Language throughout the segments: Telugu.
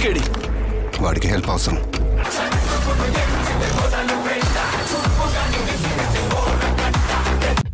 కార్తికేడి వాడికి హెల్ప్ అవసరం.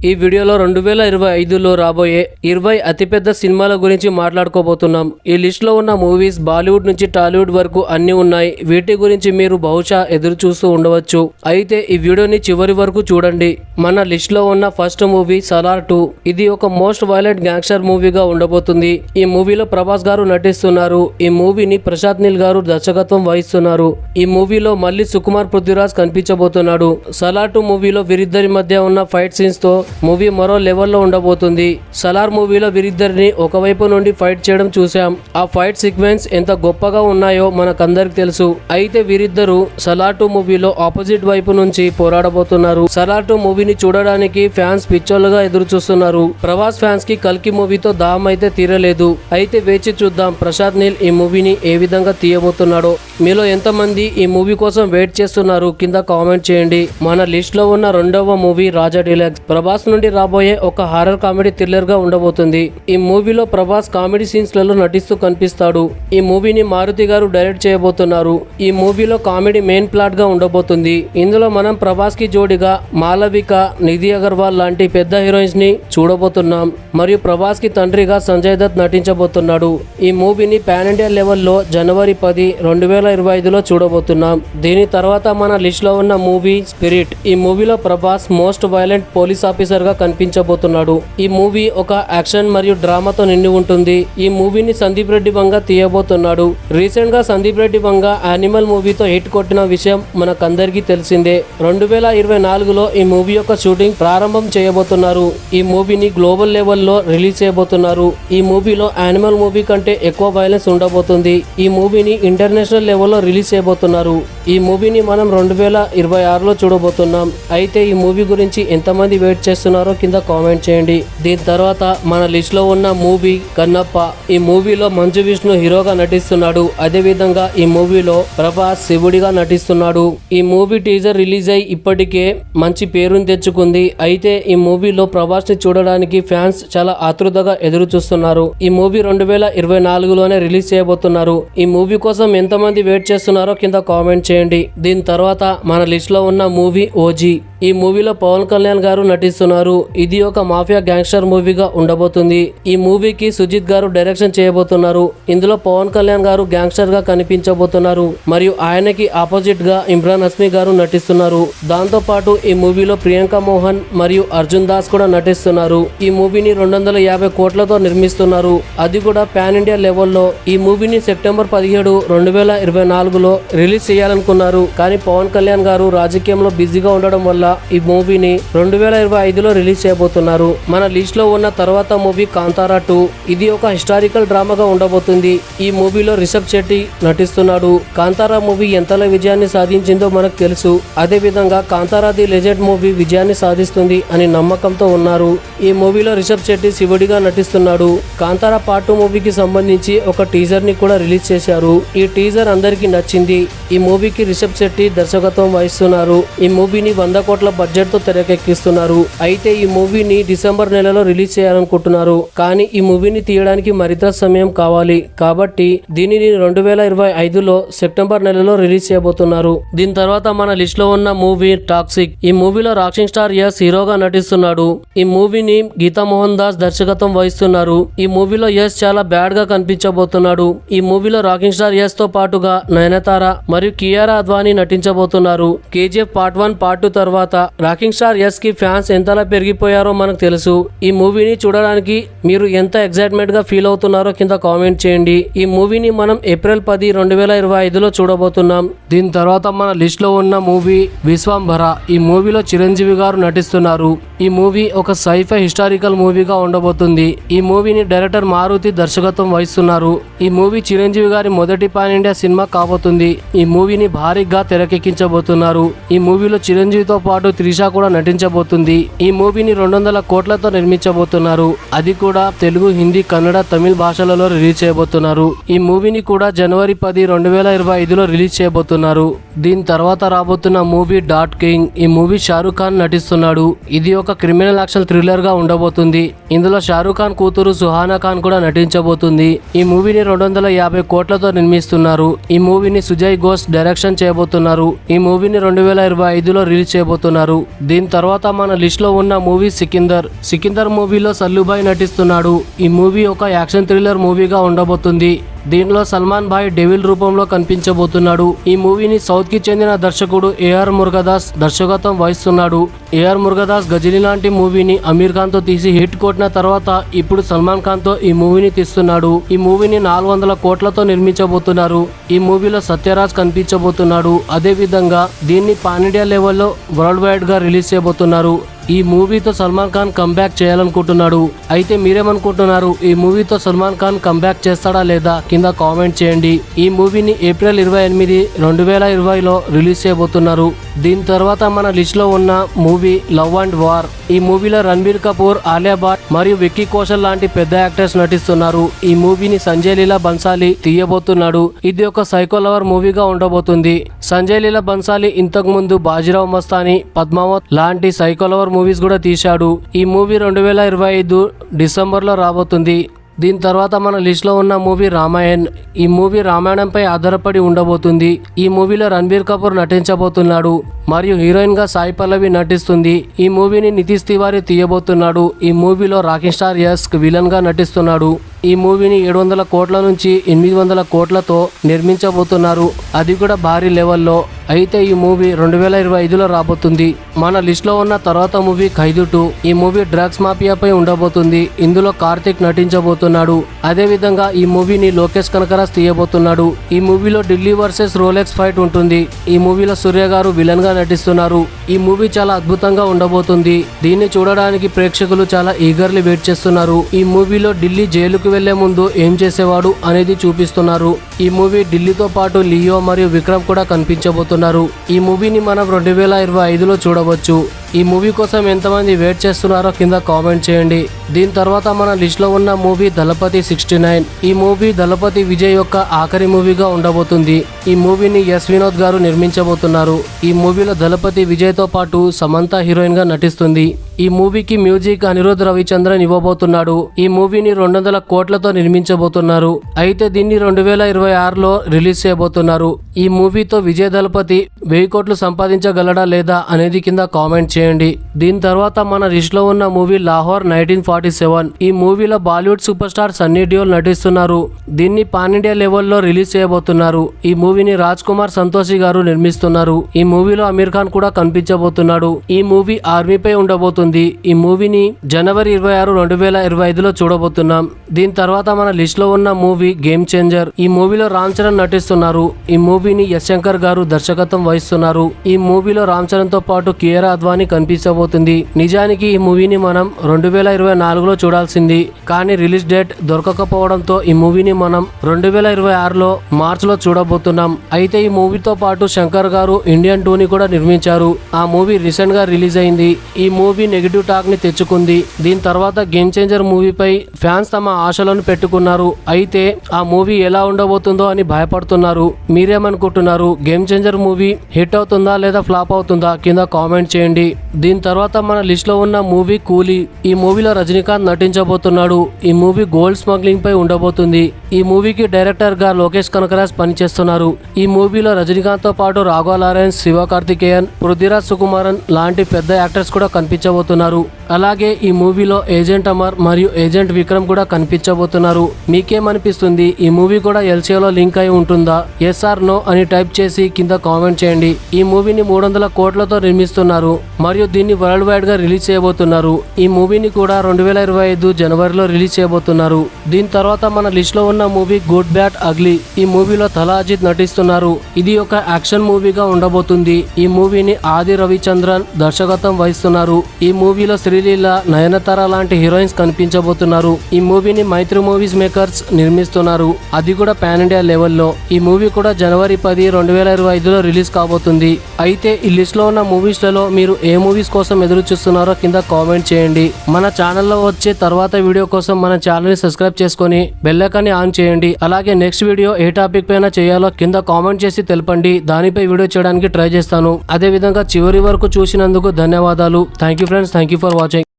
ఈ వీడియోలో 2025లో రాబోయే 20 అతిపెద్ద సినిమాల గురించి మాట్లాడుకోబోతున్నాం. ఈ లిస్ట్ లో ఉన్న మూవీస్ బాలీవుడ్ నుంచి టాలీవుడ్ వరకు అన్ని ఉన్నాయి. వీటి గురించి మీరు బహుశా ఎదురు చూస్తూ ఉండవచ్చు. అయితే ఈ వీడియోని చివరి వరకు చూడండి. మన లిస్ట్ లో ఉన్న ఫస్ట్ మూవీ సలార్ 2. ఇది ఒక మోస్ట్ వైలెంట్ గ్యాంగ్స్టర్ మూవీగా ఉండబోతుంది. ఈ మూవీలో ప్రభాస్ గారు నటిస్తున్నారు. ఈ మూవీని ప్రశాంత్ నీల్ గారు దర్శకత్వం వహిస్తున్నారు. ఈ మూవీలో మళ్ళీ సుకుమార్ పృథ్వీరాజ్ కనిపించబోతున్నాడు. సలార్ 2 మూవీలో వీరిద్దరి మధ్య ఉన్న ఫైట్ సీన్స్ తో మూవీ మరో లెవెల్లో ఉండబోతుంది. సలార్ మూవీలో వీరిద్దరిని ఒకవైపు నుండి ఫైట్ చేయడం చూసాం. ఆ ఫైట్ సీక్వెన్స్ ఎంత గొప్పగా ఉన్నాయో మనకందరికి తెలుసు. అయితే వీరిద్దరూ సలార్ 2 మూవీలో ఆపోజిట్ వైపు నుంచి పోరాడబోతున్నారు. సలార్ 2 మూవీని చూడడానికి ఫ్యాన్స్ పిచ్చోలుగా ఎదురు చూస్తున్నారు. ప్రభాస్ ఫ్యాన్స్ కి కల్కి మూవీతో దాహం అయితే తీరలేదు. అయితే వేచి చూద్దాం ప్రశాంత్ నీల్ ఈ మూవీని ఏ విధంగా తీయబోతున్నాడో. మీలో ఎంతమంది ఈ మూవీ కోసం వెయిట్ చేస్తున్నారు కింద కామెంట్ చేయండి. మన లిస్ట్ లో ఉన్న రెండవ మూవీ రాజా డీలక్స్. ప్రభాస్ నుండి రాబోయే ఒక హారర్ కామెడీ థ్రిల్లర్ గా ఉండబోతుంది. ఈ మూవీలో ప్రభాస్ కామెడీ సీన్స్ లలో నటిస్తూ కనిపిస్తాడు. ఈ మూవీని మారుతి గారు డైరెక్ట్ చేయబోతున్నారు. ఈ మూవీలో కామెడీ మెయిన్ ప్లాట్ గా ఉండబోతుంది. ఇందులో మనం ప్రభాస్ కి జోడిగా మాలవిక, నిధి అగర్వాల్ లాంటి పెద్ద హీరోయిన్స్ ని చూడబోతున్నాం. మరియు ప్రభాస్ కి తండ్రిగా సంజయ్ దత్ నటించబోతున్నాడు. ఈ మూవీని పాన్ ఇండియా లెవెల్లో జనవరి 10, 2025లో చూడబోతున్నాం. దీని తర్వాత మన లిస్ట్ లో ఉన్న మూవీ స్పిరిట్. ఈ మూవీలో Prabhas most violent police officer గా కనిపించబోతున్నాడు. ఈ మూవీ ఒక యాక్షన్ మరియు డ్రామాతో నిండి ఉంటుంది. ఈ మూవీని సందీప్ రెడ్డి వంగ తీయబోతున్నాడు. రీసెంట్ గా సందీప్ రెడ్డి వంగ యానిమల్ మూవీతో హిట్ కొట్టిన విషయం మనకందరికీ తెలిసిందే. 2024లో ఈ మూవీ యొక్క షూటింగ్ ప్రారంభం చేయబోతున్నారు. ఈ మూవీని గ్లోబల్ లెవెల్లో రిలీజ్ చేయబోతున్నారు. ఈ మూవీలో యానిమల్ మూవీ కంటే ఎక్కువ వైలెన్స్ ఉండబోతుంది. ఈ మూవీని ఇంటర్నేషనల్ లెవెల్లో రిలీజ్ చేయబోతున్నారు. ఈ మూవీని మనం 2026లో చూడబోతున్నాం. అయితే ఈ మూవీ గురించి ఎంతమంది వెయిట్ చేస్తున్నారో కింద కామెంట్ చేయండి. దీని తర్వాత మన లిస్ట్ లో ఉన్న మూవీ కన్నప్ప. ఈ మూవీలో మంచు విష్ణు హీరోగా నటిస్తున్నాడు. అదే విధంగా ఈ మూవీలో ప్రభాస్ శివుడిగా నటిస్తున్నాడు. ఈ మూవీ టీజర్ రిలీజ్ అయి ఇప్పటికే మంచి పేరుని తెచ్చుకుంది. అయితే ఈ మూవీలో ప్రభాస్ ని చూడడానికి ఫ్యాన్స్ చాలా ఆతృతగా ఎదురు చూస్తున్నారు. ఈ మూవీ 2024లోనే రిలీజ్ చేయబోతున్నారు. ఈ మూవీ కోసం ఎంతమంది వెయిట్ చేస్తున్నారో కింద కామెంట్ చేయండి. దీని తర్వాత మన లిస్ట్ లో ఉన్న మూవీ ఓజీ. ఈ మూవీలో పవన్ కళ్యాణ్ గారు నటిస్తున్నారు. ఇది ఒక మాఫియా గ్యాంగ్స్టర్ మూవీగా ఉండబోతుంది. ఈ మూవీకి సుజిత్ గారు డైరెక్షన్ చేయబోతున్నారు. ఇందులో పవన్ కళ్యాణ్ గారు గ్యాంగ్స్టర్ గా కనిపించబోతున్నారు. మరియు ఆయనకి ఆపోజిట్ గా ఇమ్రాన్ హస్మీ గారు నటిస్తున్నారు. దాంతో పాటు ఈ మూవీలో ప్రియాంక మోహన్ మరియు అర్జున్ దాస్ కూడా నటిస్తున్నారు. ఈ మూవీని 250 కోట్లతో నిర్మిస్తున్నారు. అది కూడా పాన్ ఇండియా లెవెల్లో. ఈ మూవీని సెప్టెంబర్ 17, 2024లో రిలీజ్ చేయాలనుకున్నారు. కానీ పవన్ కళ్యాణ్ గారు రాజకీయంలో బిజీగా ఉండడం వల్ల ఈ మూవీని 2025లో రిలీజ్ చేయబోతున్నారు. మన లిస్ట్ లో ఉన్న తర్వాత మూవీ కాంతారా 2. ఇది ఒక హిస్టారికల్ డ్రామాగా ఉండబోతుంది. ఈ మూవీలో రిషబ్ శెట్టి నటిస్తున్నాడు. కాంతారా మూవీ ఎంతలా విజయాన్ని సాధించిందో మనకు తెలుసు. అదే విధంగా కాంతారా ది లెజెండ్ మూవీ విజయాన్ని సాధిస్తుంది అని నమ్మకంతో ఉన్నారు. ఈ మూవీలో రిషబ్ శెట్టి శివుడిగా నటిస్తున్నాడు. కాంతారా పార్ట్ 2 మూవీకి సంబంధించి ఒక టీజర్ ని కూడా రిలీజ్ చేశారు. ఈ టీజర్ అందరికీ నచ్చింది. ఈ మూవీకి రిషబ్ శెట్టి దర్శకత్వం వహిస్తున్నారు. ఈ మూవీని 100 కోట్ల బడ్జెట్ తో తెరకెక్కిస్తున్నారు. అయితే ఈ మూవీని డిసెంబర్ నెలలో రిలీజ్ చేయాలనుకుంటున్నారు. కానీ ఈ మూవీని తీయడానికి మరింత సమయం కావాలి. కాబట్టి దీనిని 2025లో సెప్టెంబర్ నెలలో రిలీజ్ చేయబోతున్నారు. దీని తర్వాత మన లిస్ట్ లో ఉన్న మూవీ టాక్సిక్. ఈ మూవీలో రాకింగ్ స్టార్ యస్ హీరోగా నటిస్తున్నాడు. ఈ మూవీని గీతా మోహన్ దాస్ దర్శకత్వం వహిస్తున్నారు. ఈ మూవీలో యస్ చాలా బ్యాడ్ గా కనిపించబోతున్నాడు. ఈ మూవీలో రాకింగ్ స్టార్ యస్ తో పాటుగా నయనతార మరియు కియారా అద్వానీ నటించబోతున్నారు. KGF పార్ట్ 1, పార్ట్ 2 తర్వాత రాకింగ్ స్టార్ యస్ కి ఫ్యాన్స్ ఎంతలా పెరిగిపోయారో మనకు తెలుసు. ఈ మూవీని చూడడానికి మీరు ఎంత ఎక్సైట్మెంట్ గా ఫీల్ అవుతున్నారో కింద కామెంట్ చేయండి. ఈ మూవీని మనం ఏప్రిల్ 10, 2025లో చూడబోతున్నాం. దీని తర్వాత మన లిస్ట్ లో ఉన్న మూవీ విశ్వంభర. ఈ మూవీలో చిరంజీవి గారు నటిస్తున్నారు. ఈ మూవీ ఒక సైఫై హిస్టారికల్ మూవీగా ఉండబోతుంది. ఈ మూవీని డైరెక్టర్ మారుతి దర్శకత్వం వహిస్తున్నారు. ఈ మూవీ చిరంజీవి గారి మొదటి పాన్ ఇండియా సినిమా కాబోతుంది. ఈ మూవీని భారీగా తెరకెక్కించబోతున్నారు. ఈ మూవీలో చిరంజీవితో పాటు త్రిష కూడా నటించబోతుంది. ఈ మూవీని 200 కోట్లతో నిర్మించబోతున్నారు. అది కూడా తెలుగు, హిందీ, కన్నడ, తమిళ భాషలలో రిలీజ్ చేయబోతున్నారు. ఈ మూవీని కూడా జనవరి 10, 2025లో రిలీజ్ చేయబోతున్నారు. దీని తర్వాత రాబోతున్న మూవీ డాట్ కింగ్. ఈ మూవీ షారూక్ ఖాన్ నటిస్తున్నాడు. ఇది ఒక క్రిమినల్ యాక్షన్ థ్రిల్లర్ గా ఉండబోతుంది. ఇందులో షారూక్ ఖాన్ కూతురు సుహానా ఖాన్ కూడా నటించబోతుంది. ఈ మూవీని 250 కోట్లతో నిర్మిస్తున్నారు. ఈ మూవీని సుజయ్ ఘోష్ డైరెక్షన్ చేయబోతున్నారు. ఈ మూవీని 2025లో రిలీజ్ చేయబోతున్నారు. దీని తర్వాత మన లిస్ట్ లో ఉన్న మూవీ సికిందర్ మూవీలో సల్లుభాయ్ నటిస్తున్నాడు. ఈ మూవీ ఒక యాక్షన్ థ్రిల్లర్ మూవీగా ఉండబోతుంది. దీనిలో సల్మాన్ భాయ్ డెవిల్ రూపంలో కనిపించబోతున్నాడు. ఈ మూవీని సౌత్ కి చెందిన దర్శకుడు ఏఆర్ మురుగదాస్ దర్శకత్వం వహిస్తున్నాడు. ఏఆర్ మురుగదాస్ గజనీ లాంటి మూవీని అమీర్ ఖాన్ తో తీసి హిట్ కొట్టిన తర్వాత ఇప్పుడు సల్మాన్ ఖాన్ తో ఈ మూవీని తీస్తున్నాడు. ఈ మూవీని 400 కోట్లతో నిర్మించబోతున్నారు. ఈ మూవీలో సత్యరాజ్ కనిపించబోతున్నాడు. అదే విధంగా దీన్ని పాన్ ఇండియా లెవెల్లో వరల్డ్ వైడ్ గా రిలీజ్ చేయబోతున్నారు. ఈ మూవీతో సల్మాన్ ఖాన్ కంబ్యాక్ చేయాలనుకుంటున్నాడు. అయితే మీరేమనుకుంటున్నారు? ఈ మూవీతో సల్మాన్ ఖాన్ కంబ్యాక్ చేస్తాడా లేదా? కింద కామెంట్ చేయండి. ఈ మూవీని ఏప్రిల్ 28, 2020లో రిలీజ్ చేయబోతున్నారు. దీని తర్వాత మన లిస్ట్ లో ఉన్న మూవీ లవ్ అండ్ వార్. ఈ మూవీలో రణబీర్ కపూర్, ఆలియా భట్ మరియు విక్కీ కౌశల్ లాంటి పెద్ద యాక్టర్స్ నటిస్తున్నారు. ఈ మూవీని సంజయ్ లీలా బన్సాలి తీయబోతున్నాడు. ఇది ఒక సైకో లవర్ మూవీగా ఉండబోతుంది. సంజయ్ లీలా బన్సాలి ఇంతకు ముందు బాజీరావ్ మస్తాని, పద్మావత్ లాంటి సైకో లవర్ మూవీస్ కూడా తీశాడు. ఈ మూవీ 2025 డిసెంబర్లో రాబోతుంది. దీని తర్వాత మన లిస్ట్ లో ఉన్న మూవీ రామాయణ్. ఈ మూవీ రామాయణంపై ఆధారపడి ఉండబోతుంది. ఈ మూవీలో రణబీర్ కపూర్ నటించబోతున్నాడు మరియు హీరోయిన్ గా సాయి పల్లవి నటిస్తుంది. ఈ మూవీని నితీష్ తివారీ తీయబోతున్నాడు. ఈ మూవీలో రాకింగ్ స్టార్ యస్ విలన్ గా నటిస్తున్నాడు. ఈ మూవీని 700 కోట్ల నుంచి 800 కోట్లతో నిర్మించబోతున్నారు. అది కూడా భారీ లెవెల్లో. అయితే ఈ మూవీ 2025లో రాబోతుంది. మన లిస్ట్ లో ఉన్న తర్వాత మూవీ ఖైదీ 2. ఈ మూవీ డ్రగ్స్ మాఫియాపై ఉండబోతుంది. ఇందులో కార్తిక్ నటించబోతున్నాడు. అదే విధంగా ఈ మూవీని లోకేష్ కనకరాజ్ తీయబోతున్నాడు. ఈ మూవీలో ఢిల్లీ వర్సెస్ రోలెక్స్ ఫైట్ ఉంటుంది. ఈ మూవీలో సూర్య గారు విలన్ గా నటిస్తున్నారు. ఈ మూవీ చాలా అద్భుతంగా ఉండబోతుంది. దీన్ని చూడడానికి ప్రేక్షకులు చాలా ఈగర్లీ వెయిట్ చేస్తున్నారు. ఈ మూవీలో ఢిల్లీ జైలుకు వెళ్లే ముందు ఏం చేసేవాడు అనేది చూపిస్తున్నారు. ఈ మూవీ ఢిల్లీతో పాటు లియో మరియు విక్రమ్ కూడా కనిపించబోతున్నారు. ఈ మూవీని మనం 2025లో చూడవచ్చు. ఈ మూవీ కోసం ఎంతమంది వెయిట్ చేస్తున్నారో కింద కామెంట్ చేయండి. దీని తర్వాత మన లిస్ట్ లో ఉన్న మూవీ దళపతి 69. ఈ మూవీ దళపతి విజయ్ యొక్క ఆఖరి మూవీగా ఉండబోతుంది. ఈ మూవీని ఎస్ వినోద్ గారు నిర్మించబోతున్నారు. ఈ మూవీలో దళపతి విజయ్ తో పాటు సమంత హీరోయిన్ గా నటిస్తుంది. ఈ మూవీకి మ్యూజిక్ అనిరుద్ రవిచంద్రన్ ఇవ్వబోతున్నాడు. ఈ మూవీని 200 కోట్లతో నిర్మించబోతున్నారు. అయితే దీన్ని 2026లో రిలీజ్ చేయబోతున్నారు. ఈ మూవీతో విజయ్ దళపతి 1000 కోట్లు సంపాదించగలడా లేదా అనేది కింద కామెంట్ చేయండి. దీని తర్వాత మన లిస్ట్ లో ఉన్న మూవీ లాహోర్ 1947. ఈ మూవీలో బాలీవుడ్ సూపర్ స్టార్ సన్నీ డియోల్ నటిస్తున్నారు. దీన్ని పాన్ ఇండియా లెవెల్లో రిలీజ్ చేయబోతున్నారు. ఈ మూవీని రాజ్ కుమార్ సంతోషి గారు నిర్మిస్తున్నారు. ఈ మూవీలో అమీర్ ఖాన్ కూడా కనిపించబోతున్నాడు. ఈ మూవీ ఆర్మీపై ఉండబోతుంది. ఈ మూవీని జనవరి 26, 2025లో చూడబోతున్నాం. దీని తర్వాత మన లిస్ట్ లో ఉన్న మూవీ గేమ్ చేంజర్. ఈ మూవీలో రామ్ చరణ్ నటిస్తున్నారు. ఈ మూవీని యశ్ శంకర్ గారు దర్శకత్వం వహిస్తున్నారు. ఈ మూవీలో రామ్ చరణ్ తో పాటు కియారా అద్వానీ కనిపించబోతుంది. నిజానికి ఈ మూవీని మనం 2024లో చూడాల్సింది, కానీ రిలీజ్ డేట్ దొరకకపోవడంతో ఈ మూవీని మనం 2026లో మార్చిలో చూడబోతున్నాం. అయితే ఈ మూవీతో పాటు శంకర్ గారు ఇండియన్ 2ని కూడా నిర్మించారు. ఆ మూవీ రీసెంట్ గా రిలీజ్ అయింది. ఈ మూవీ నెగిటివ్ టాక్ ని తెచ్చుకుంది. దీని తర్వాత గేమ్ చేంజర్ మూవీపై ఫ్యాన్స్ తమ ఆశలను పెట్టుకున్నారు. అయితే ఆ మూవీ ఎలా ఉండబోతుందో అని భయపడుతున్నారు. మీరేమనుకుంటున్నారు? గేమ్ చేంజర్ మూవీ హిట్ అవుతుందా లేదా ఫ్లాప్ అవుతుందా? కింద కామెంట్ చేయండి. దీని తర్వాత మన లిస్ట్ లో ఉన్న మూవీ కూలీ. ఈ మూవీలో రజనీకాంత్ నటించబోతున్నాడు. ఈ మూవీ గోల్డ్ స్మగ్లింగ్ పై ఉండబోతుంది. ఈ మూవీకి డైరెక్టర్ గా లోకేష్ కనకరాజ్ పనిచేస్తున్నారు. ఈ మూవీలో రజనీకాంత్ తో పాటు రాఘవ లారెన్స్, శివ కార్తికేయన్, పృథ్వీరాజ్ సుకుమారన్ లాంటి పెద్ద యాక్టర్స్ కూడా కనిపించబోతున్నారు. అలాగే ఈ మూవీలో ఏజెంట్ అమర్ మరియు ఏజెంట్ విక్రమ్ కూడా కనిపించబోతున్నారు. మీకేమనిపిస్తుంది? ఈ మూవీ కూడా ఎల్సీఓలో లింక్ అయి ఉంటుందా? ఎస్ ఆర్ నో అని టైప్ చేసి కింద కామెంట్ చేయండి. ఈ మూవీని 300 కోట్లతో నిర్మిస్తున్నారు మరియు దీన్ని వరల్డ్ వైడ్ గా రిలీజ్ చేయబోతున్నారు. ఈ మూవీని కూడా 2025 జనవరిలో రిలీజ్ చేయబోతున్నారు. దీని తర్వాత మన లిస్ట్ లో ఉన్న మూవీ గుడ్ బ్యాడ్ అగ్లీ. ఈ మూవీలో తలా అజిత్ నటిస్తున్నారు. ఇది ఒక యాక్షన్ మూవీగా ఉండబోతుంది. ఈ మూవీని ఆది రవిచంద్రన్ దర్శకత్వం వహిస్తున్నారు. ఈ మూవీలో శ్రీలీల, నయనతార లాంటి హీరోయిన్స్ కనిపించబోతున్నారు. ఈ మూవీని మైత్రి మూవీస్ మేకర్స్ నిర్మిస్తున్నారు. అది కూడా పాన్ ఇండియా లెవెల్లో. ఈ మూవీ కూడా జనవరి 10, 2025లో రిలీజ్ కాబోతుంది. అయితే ఈ లిస్ట్ లో ఉన్న మూవీస్ లలో మీరు ఏ మూవీస్ కోసం ఎదురు చూస్తున్నారో కింద కామెంట్ చేయండి. మన ఛానల్లో వచ్చే తర్వాత వీడియో కోసం మన ఛానల్ ని సబ్స్క్రైబ్ చేసుకొని బెల్ ఐకాన్ ని ఆన్ చేయండి. అలాగే నెక్స్ట్ వీడియో ఏ టాపిక్ పైన చేయాలో కింద కామెంట్ చేసి తెలపండి. దానిపై వీడియో చేయడానికి ట్రై చేస్తాను. అదే విధంగా చివరి వరకు చూసినందుకు ధన్యవాదాలు. Thank you friends. Thank you for watching.